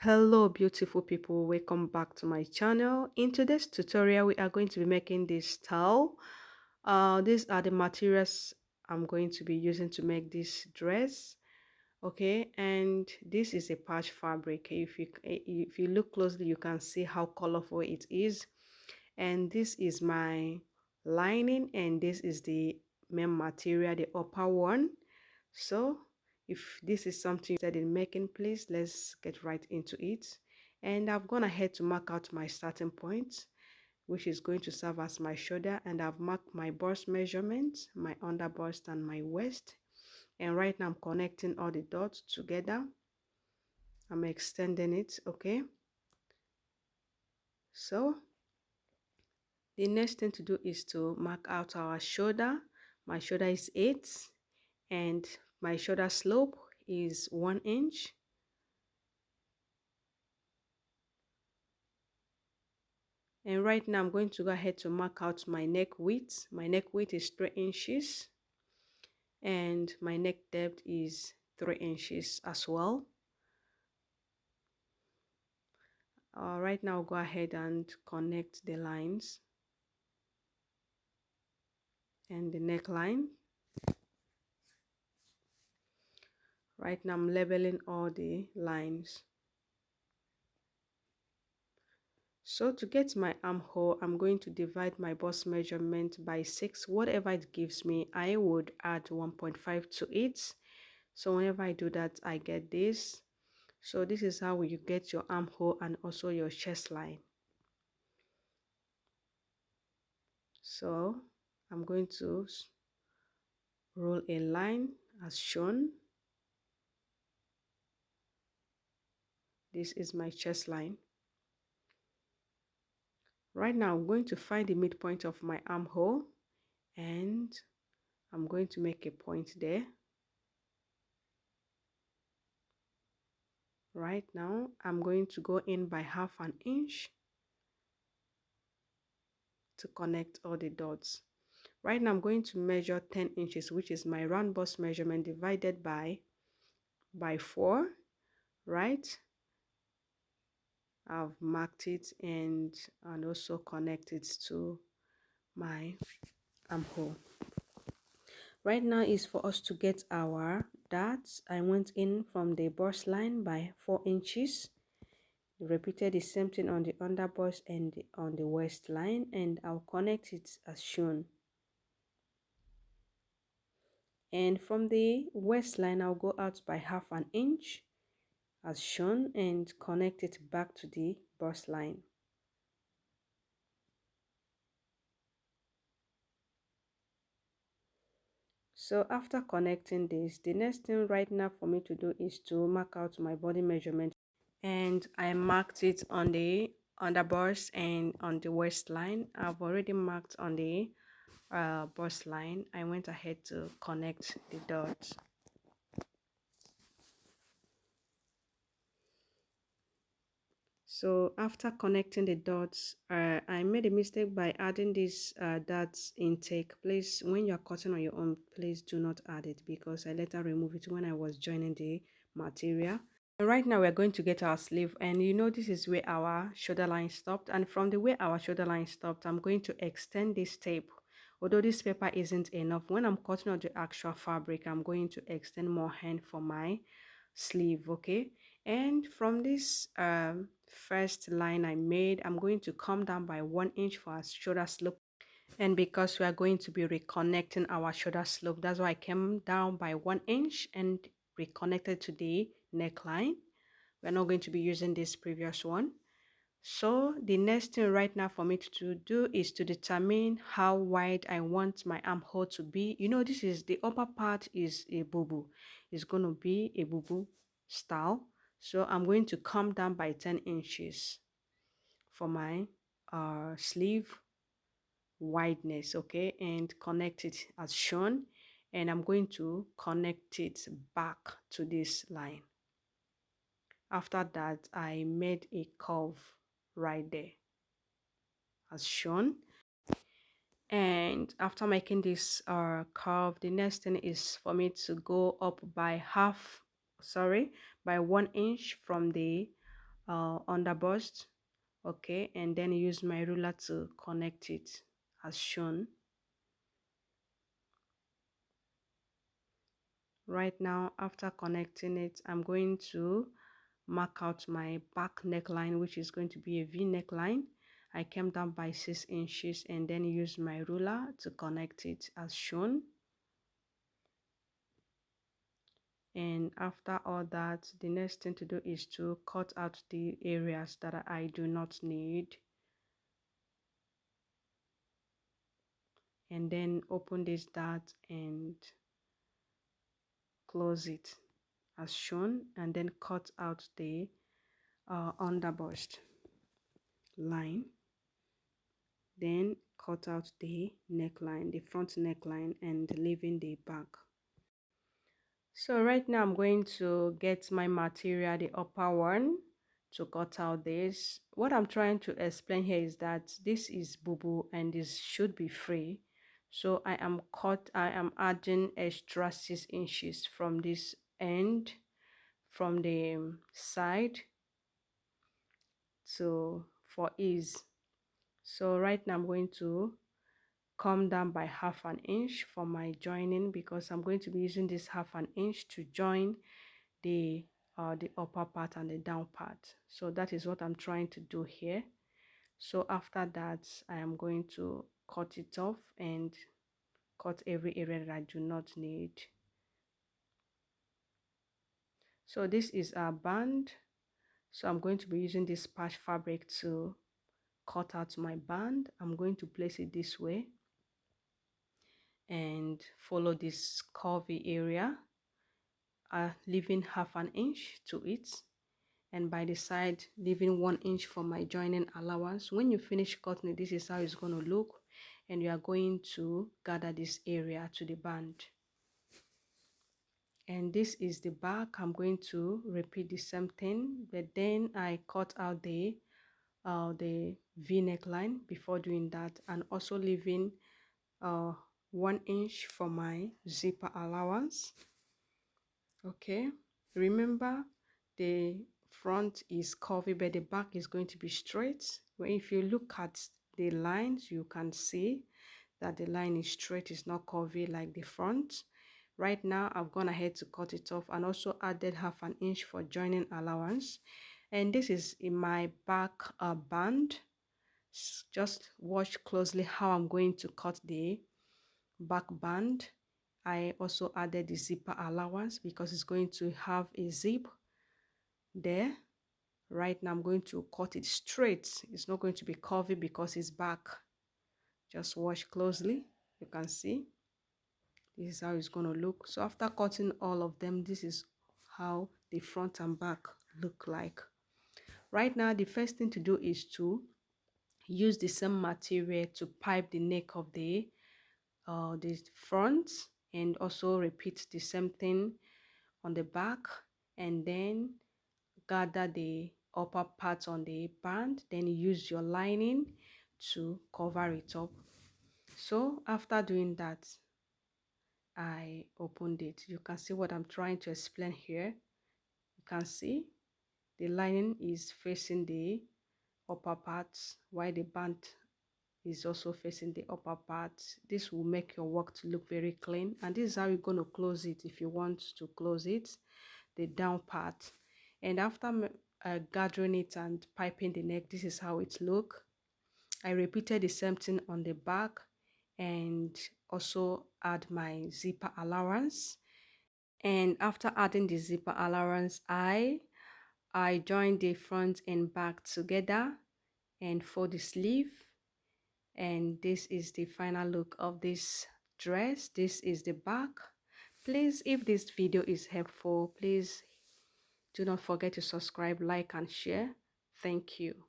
Hello beautiful people, welcome back to my channel. In today's tutorial we are going to be making this towel. These are the materials I'm going to be using to make this dress. Okay, and this is a patch fabric. If you look closely, you can see how colorful it is. And this is my lining, and this is the main material, the upper one. So if this is something you're interested in making, please let's get right into it. And I've gone ahead to mark out my starting point, which is going to serve as my shoulder, and I've marked my bust measurement, my under bust and my waist. And right now I'm connecting all the dots together. I'm extending it. Okay, so the next thing to do is to mark out our shoulder. My shoulder is 8 and my shoulder slope is 1 inch. And right now I'm going to go ahead to mark out my neck width. My neck width is 3 inches and my neck depth is 3 inches as well. Right now I'll go ahead and connect the lines and the neckline. Right now I'm leveling all the lines. So to get my armhole, I'm going to divide my bust measurement by 6. Whatever it gives me, I would add 1.5 to it. So whenever I do that, I get this. So this is how you get your armhole and also your chest line. So I'm going to roll a line as shown. This is my chest line. Right now I'm going to find the midpoint of my armhole and I'm going to make a point there. Right now I'm going to go in by 1/2 inch to connect all the dots. Right now I'm going to measure 10 inches, which is my round bust measurement, divided by 4. Right, I've marked it and also connected to my armhole. Right now is for us to get our darts. I went in from the bust line by 4 inches, repeated the same thing on the under bust and on the waist line, and I'll connect it as shown. And from the waistline I'll go out by 1/2 inch as shown and connect it back to the bust line. So after connecting this, the next thing right now for me to do is to mark out my body measurement, and I marked it on the under bust and on the waistline. I've already marked on the bust line. I went ahead to connect the dots. So after connecting the dots, I made a mistake by adding this dots intake. Please, when you're cutting on your own, please do not add it because I later removed it when I was joining the material. And right now we're going to get our sleeve, and you know this is where our shoulder line stopped, and from the way our shoulder line stopped, I'm going to extend this tape. Although this paper isn't enough, when I'm cutting on the actual fabric, I'm going to extend more hand for my sleeve. Okay, and from this first line I made, I'm going to come down by 1 inch for our shoulder slope. And because we are going to be reconnecting our shoulder slope, that's why I came down by 1 inch and reconnected to the neckline. We're not going to be using this previous one. So the next thing right now for me to do is to determine how wide I want my armhole to be. You know, this is the upper part is a bubu. It's going to be a bubu style. So I'm going to come down by 10 inches for my sleeve wideness. Okay, and connect it as shown, and I'm going to connect it back to this line. After that, I made a curve right there as shown. And after making this curve, the next thing is for me to go up by by 1 inch from the under bust. Okay, and then use my ruler to connect it as shown. Right now, after connecting it, I'm going to mark out my back neckline, which is going to be a V neckline. I came down by 6 inches and then use my ruler to connect it as shown. And after all that, the next thing to do is to cut out the areas that I do not need, and then open this dart and close it as shown, and then cut out the underbust line, then cut out the neckline, the front neckline, and leaving the back. So right now I'm going to get my material, the upper one, to cut out this. What I'm trying to explain here is that this is bubu and this should be free. So I am adding extra 6 inches from this end, from the side, so for ease. So right now I'm going to come down by half an inch for my joining, because I'm going to be using this half an inch to join the upper part and the down part. So that is what I'm trying to do here. So after that, I am going to cut it off and cut every area that I do not need. So this is our band. So I'm going to be using this patch fabric to cut out my band. I'm going to place it this way and follow this curvy area, leaving half an inch to it, and by the side leaving 1 inch for my joining allowance. When you finish cutting it, this is how it's going to look, and you are going to gather this area to the band. And this is the back. I'm going to repeat the same thing, but then I cut out the V neckline before doing that, and also leaving 1 inch for my zipper allowance. Okay, remember the front is curvy but the back is going to be straight. Well, if you look at the lines, you can see that the line is straight, it's not curvy like the front. Right now I've gone ahead to cut it off and also added half an inch for joining allowance, and this is in my back band. Just watch closely how I'm going to cut the back band. I also added the zipper allowance because it's going to have a zip there. Right now I'm going to cut it straight. It's not going to be curvy because it's back. Just watch closely. You can see this is how it's going to look. So after cutting all of them, this is how the front and back look like. Right now the first thing to do is to use the same material to pipe the neck of the front, and also repeat the same thing on the back, and then gather the upper part on the band, then use your lining to cover it up. So after doing that, I opened it. You can see what I'm trying to explain here. You can see the lining is facing the upper part while the band is also facing the upper part. This will make your work to look very clean, and this is how you're going to close it if you want to close it, the down part. And after gathering it and piping the neck, this is how it look. I repeated the same thing on the back and also add my zipper allowance. And after adding the zipper allowance, I joined the front and back together and fold the sleeve, and this is the final look of this dress. This is the back. Please, if this video is helpful, please do not forget to subscribe, like, and share. Thank you.